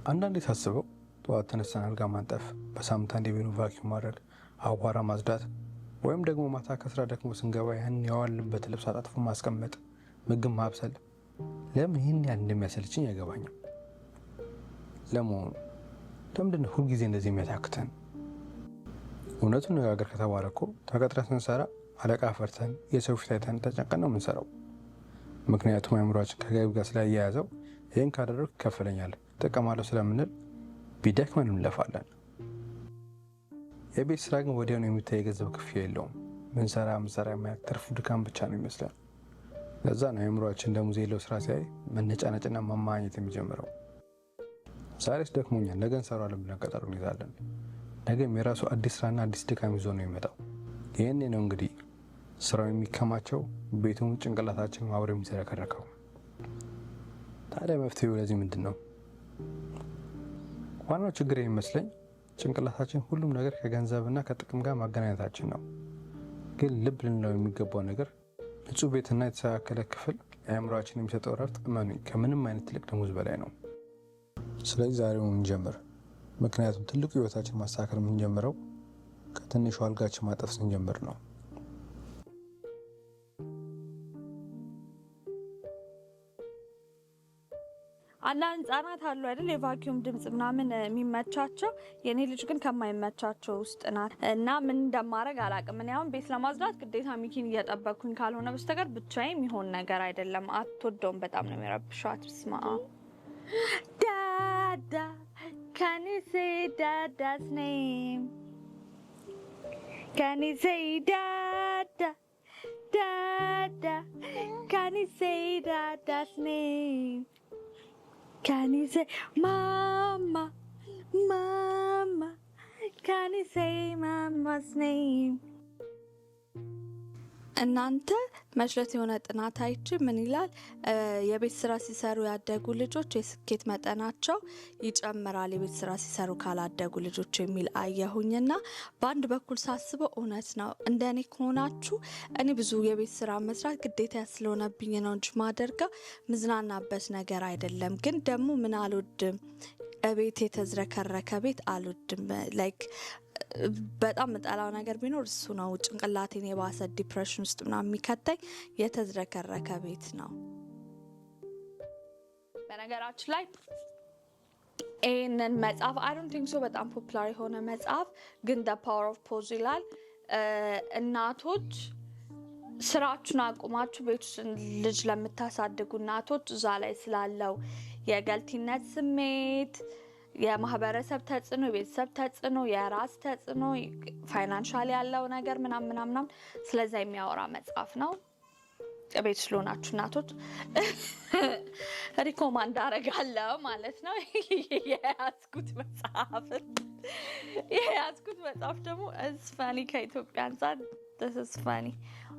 አንዳንዴ ሳስበው ጠዋት ተነስተን አልጋ ማንጠፍ፣ በሳምንት አንዴ ቤቱን ቫኪዩም ማድረግ፣ አቧራ ማጽዳት ወይም ደግሞ ማታ ከስራ ደግሞ ስንገባ ያን የዋልንበት ልብስ አጣጥፎ ማስቀመጥ፣ ምግብ ማብሰል ለምን ይህን ያህል እንደሚያሰልችኝ አይገባኝም። ለመሆኑ ለምንድን ነው ሁልጊዜ እንደዚህ የሚያታክተን? እውነቱን ነጋገር ከተባለ እኮ ተቀጥረን ስንሰራ አለቃ ፈርተን የሰው ፊት አይተን ተጨንቀን ነው የምንሰራው። ምክንያቱም አእምሯችን ከገቢ ጋር ስለያያዘው ይህን ካደረግኩ ይከፈለኛል እጠቀማለሁ ስለምንል ቢደክመን እንለፋለን። የቤት ስራ ግን ወዲያውኑ የሚታይ የገንዘብ ክፍያ የለውም። ምንሰራ የማያውቅ ትርፉ ድካም ብቻ ነው ይመስላል። ለዛ ነው አእምሯችን ደሞዝ የሌለው ስራ ሲያይ መነጫነጭና መማኘት የሚጀምረው። ዛሬስ ደክሞኛል ነገ እንሰራዋለን ብለን ቀጠሮ እንይዛለን። ነገም የራሱ አዲስ ስራና አዲስ ድካም ይዞ ነው የሚመጣው። ይህኔ ነው እንግዲህ ስራው የሚከማቸው፣ ቤቱም ጭንቅላታችን አብሮ የሚዝረከረከው። ታዲያ መፍትሄው ለዚህ ምንድን ነው? ዋናው ችግር የሚመስለኝ ጭንቅላታችን ሁሉም ነገር ከገንዘብና ከጥቅም ጋር ማገናኘታችን ነው። ግን ልብ ልንለው የሚገባው ነገር ንጹህ ቤትና የተስተካከለ ክፍል አእምሯችን የሚሰጠው እረፍት እመኑኝ ከምንም አይነት ትልቅ ደሞዝ በላይ ነው። ስለዚህ ዛሬውን እንጀምር። ምክንያቱም ትልቁ ህይወታችን ማስተካከል የምንጀምረው ከትንሹ አልጋችን ማጠፍ ስንጀምር ነው። አንዳንድ ህጻናት አሉ አይደል የቫኪዩም ድምጽ ምናምን የሚመቻቸው። የኔ ልጅ ግን ከማይመቻቸው ውስጥ ናት እና ምን እንደማደርግ አላውቅም። እኔ አሁን ቤት ለማጽዳት ግዴታ ሚኪን እየጠበቅኩኝ ካልሆነ በስተቀር ብቻዬ የሚሆን ነገር አይደለም። አትወደውም፣ በጣም ነው የሚረብሻት። ስማ ዳዳ can you say dada's name? Can you say dada dada? Can you say dada's name? Can you say mama mama? Can you say mama's name? እናንተ መሽለት የሆነ ጥናት አይቼ ምን ይላል? የቤት ስራ ሲሰሩ ያደጉ ልጆች የስኬት መጠናቸው ይጨምራል የቤት ስራ ሲሰሩ ካላደጉ ልጆች የሚል አየሁኝና በአንድ በኩል ሳስበው እውነት ነው። እንደኔ ከሆናችሁ እኔ ብዙ የቤት ስራ መስራት ግዴታ ስለሆነብኝ ነው እንጂ ማደርገው ምዝናናበት ነገር አይደለም። ግን ደግሞ ምን አልወድም፣ ቤት የተዝረከረከ ቤት አልወድም። ላይክ በጣም መጣላው ነገር ቢኖር እሱ ነው። ጭንቅላቴን የባሰ ዲፕሬሽን ውስጥ ምናምን የሚከተኝ የተዝረከረከ ቤት ነው። በነገራችን ላይ ይህንን መጽሐፍ I don't think so በጣም ፖፑላር የሆነ መጽሐፍ ግን The Power of Pause ይላል። እናቶች ስራችሁን አቁማችሁ ቤት ውስጥ ልጅ ለምታሳድጉ እናቶች እዛ ላይ ስላለው የገልቲነት ስሜት፣ የማህበረሰብ ተጽዕኖ፣ የቤተሰብ ተጽዕኖ፣ የራስ ተጽዕኖ፣ ፋይናንሻል ያለው ነገር ምናምን ስለዛ የሚያወራ መጽሐፍ ነው። ቤት ስለሆናችሁ እናቶች ሪኮማንድ አደርጋለሁ ማለት ነው። የያዝኩት መጽሐፍ ደግሞ እስፋኒ ከኢትዮጵያ አንፃር this is funny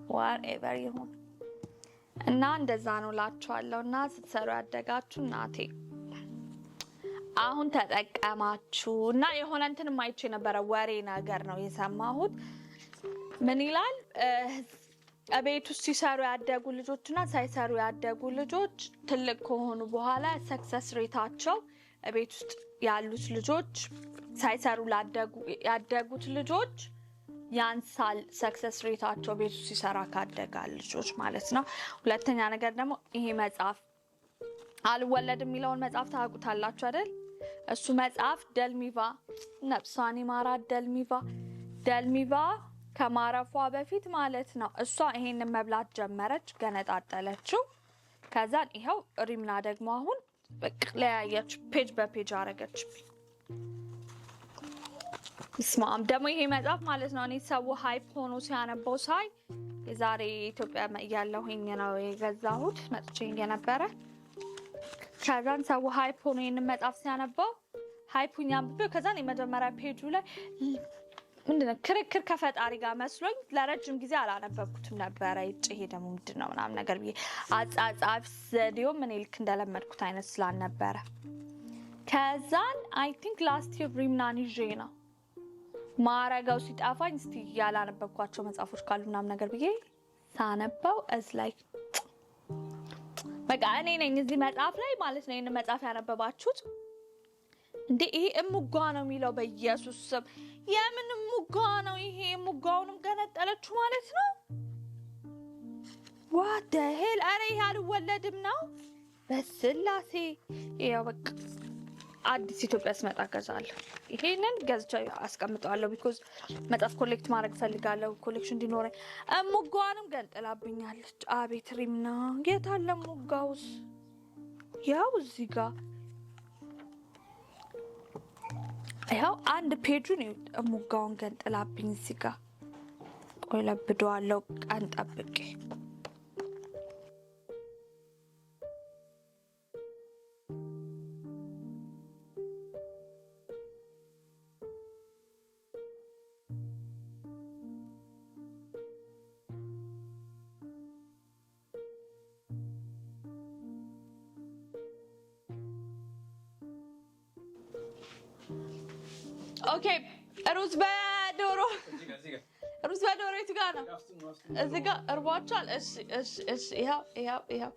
whatever ይሁን እና እንደዛ ነው ላችኋለሁ። እና ስትሰሩ ያደጋችሁ እናቴ አሁን ተጠቀማችሁ። እና የሆነ እንትን ማይቼ ነበረ ወሬ ነገር ነው የሰማሁት። ምን ይላል? ቤት ውስጥ ሲሰሩ ያደጉ ልጆችና ሳይሰሩ ያደጉ ልጆች ትልቅ ከሆኑ በኋላ ሰክሰስ ሬታቸው ቤት ውስጥ ያሉት ልጆች ሳይሰሩ ያደጉት ልጆች ያንሳል። ሰክሰስ ሬታቸው ቤት ውስጥ ሲሰራ ካደጋ ልጆች ማለት ነው። ሁለተኛ ነገር ደግሞ ይሄ መጽሐፍ አልወለድ የሚለውን መጽሐፍ ታውቁታላችሁ አይደል? እሱ መጽሐፍ ደልሚቫ ነፍሷን ይማራት ደልሚቫ ከማረፏ በፊት ማለት ነው እሷ ይሄንን መብላት ጀመረች፣ ገነጣጠለችው። ከዛን ይሄው ሪምና ደግሞ አሁን በቃ ለያየች ፔጅ በፔጅ አረገች። ስማም ደግሞ ይሄ መጽሐፍ ማለት ነው እኔ ሰው ሃይፕ ሆኖ ሲያነበው ሳይ የዛሬ ኢትዮጵያ ያለሁኝ ነው የገዛሁት መጥቼ የነበረ። ከዛን ሰው ሃይፕ ሆኖ ይሄን መጽሐፍ ሲያነበው ሃይፑኛ አንብቤ ከዛን የመጀመሪያ ፔጁ ላይ ምንድነው ክርክር ከፈጣሪ ጋር መስሎኝ ለረጅም ጊዜ አላነበብኩትም ነበር። ይሄ ደግሞ ምንድነው ምናምን ነገር ብዬ አጻጻፍ ዘዴው ምን ልክ እንደለመድኩት አይነት ስላልነበረ ከዛን አይ ቲንክ ላስት ይር ሪምናን ይዤ ነው ማረጋው ሲጣፋኝ እስቲ ያላነበብኳቸው መጽሐፎች ካሉ ምናምን ነገር ብዬ ሳነበው as like በቃ እኔ ነኝ እዚህ መጽሐፍ ላይ ማለት ነው። ይሄን መጽሐፍ ያነበባችሁት እንዴ ይሄ እሙጓ ነው የሚለው በኢየሱስ ስም። የምን እሙጓ ነው ይሄ? እሙጓውንም ገነጠለችው ማለት ነው። ዋት ዘ ሄል! አረ ይሄ አልወለድም ነው በስላሴ። ያው በቃ አዲስ ኢትዮጵያ ስመጣ ገዛለሁ። ይሄንን ገዝቼ አስቀምጠዋለሁ። ቢኮዝ መጽሐፍ ኮሌክት ማድረግ ፈልጋለሁ፣ ኮሌክሽን እንዲኖረኝ። እሙጓንም ገንጥላብኛለች። አቤት ሪምና! የት አለ እሙጋውስ? ያው እዚህ ጋር ያው አንድ ፔጁን እሙጋውን ገንጥላብኝ እዚህ ጋር። ቆይ ለብደዋለሁ ቀን ጠብቄ። ኦኬ ሩዝ በዶሮ የቱ ጋር ነው? እዚህ ጋር እርቧቸዋል። እሺ ይኸው።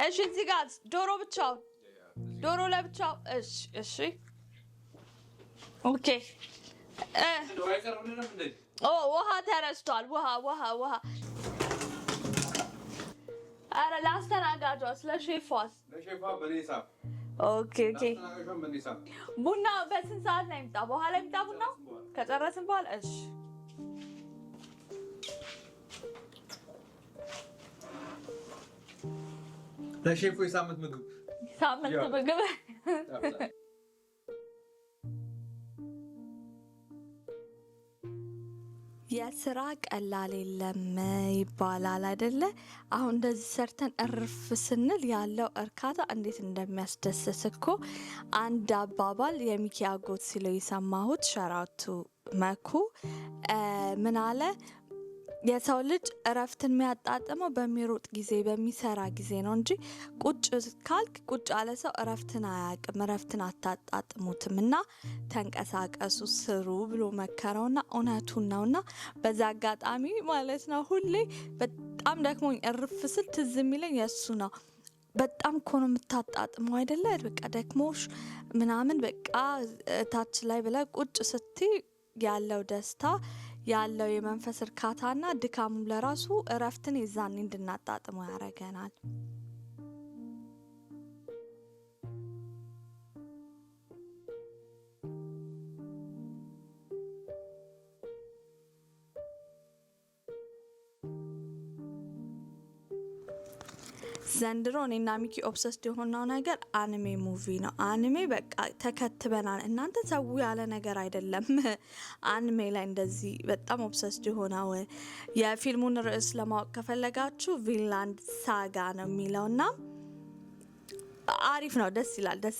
እሺ እዚህ ጋር ዶሮ ለብቻው። እሺ ኦኬ። ውሃ ተረስቷል። ውሃ። ኧረ ለአስተናጋጇ ለሼፏስ? ኦኬ ቡና በስንት ሰዓት ላይ ይምጣ? በኋላ ይምጣ ቡና ከጨረስን በኋላ። እሺ ለሼፉ የሳምንት ምግብ የስራ ቀላል የለም ይባላል አይደለ? አሁን እንደዚህ ሰርተን እርፍ ስንል ያለው እርካታ እንዴት እንደሚያስደስት እኮ አንድ አባባል የሚኪ አጎት ሲለው የሰማሁት ሸራቱ መኩ ምን አለ? የሰው ልጅ እረፍትን የሚያጣጥመው በሚሮጥ ጊዜ በሚሰራ ጊዜ ነው እንጂ ቁጭ ካልክ ቁጭ ያለ ሰው እረፍትን አያውቅም። እረፍትን አታጣጥሙትም እና ተንቀሳቀሱ፣ ስሩ ብሎ መከረውና እውነቱን ነውና በዛ አጋጣሚ ማለት ነው ሁሌ በጣም ደክሞኝ እርፍ ስል ትዝ የሚለኝ የእሱ ነው። በጣም እኮ ነው የምታጣጥመው አይደለ? በቃ ደክሞሽ ምናምን በቃ ታች ላይ ብለ ቁጭ ስትይ ያለው ደስታ ያለው የመንፈስ እርካታና ድካሙ ለራሱ እረፍትን የዛኔ እንድናጣጥመው ያደርገናል። ዘንድሮ እኔና ሚኪ ኦብሰስድ የሆነው ነገር አኒሜ ሙቪ ነው። አኒሜ በቃ ተከትበናል። እናንተ ሰው ያለ ነገር አይደለም። አኒሜ ላይ እንደዚህ በጣም ኦብሰስድ የሆነው የፊልሙን ርዕስ ለማወቅ ከፈለጋችሁ ቪንላንድ ሳጋ ነው የሚለውና አሪፍ ነው። ደስ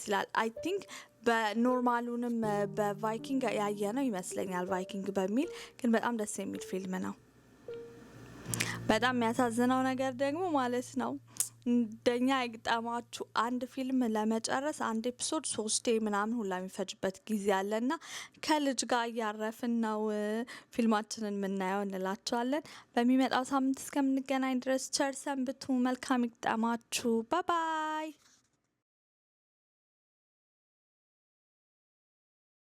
ይላል። አይ ቲንክ በኖርማሉንም በቫይኪንግ ያየ ነው ይመስለኛል። ቫይኪንግ በሚል ግን በጣም ደስ የሚል ፊልም ነው። በጣም የሚያሳዝነው ነገር ደግሞ ማለት ነው እንደኛ የግጣማችሁ አንድ ፊልም ለመጨረስ አንድ ኤፒሶድ 3 ምናምን ሁላ የሚፈጅበት ጊዜ አለና ከልጅ ጋር እያረፍን ነው ፊልማችንን የምናየው እንላቸዋለን። በሚመጣው ሳምንት እስከምንገናኝ ድረስ ቸር ሰንብቱ። መልካም ይግጠማችሁ። ባይ ባይ።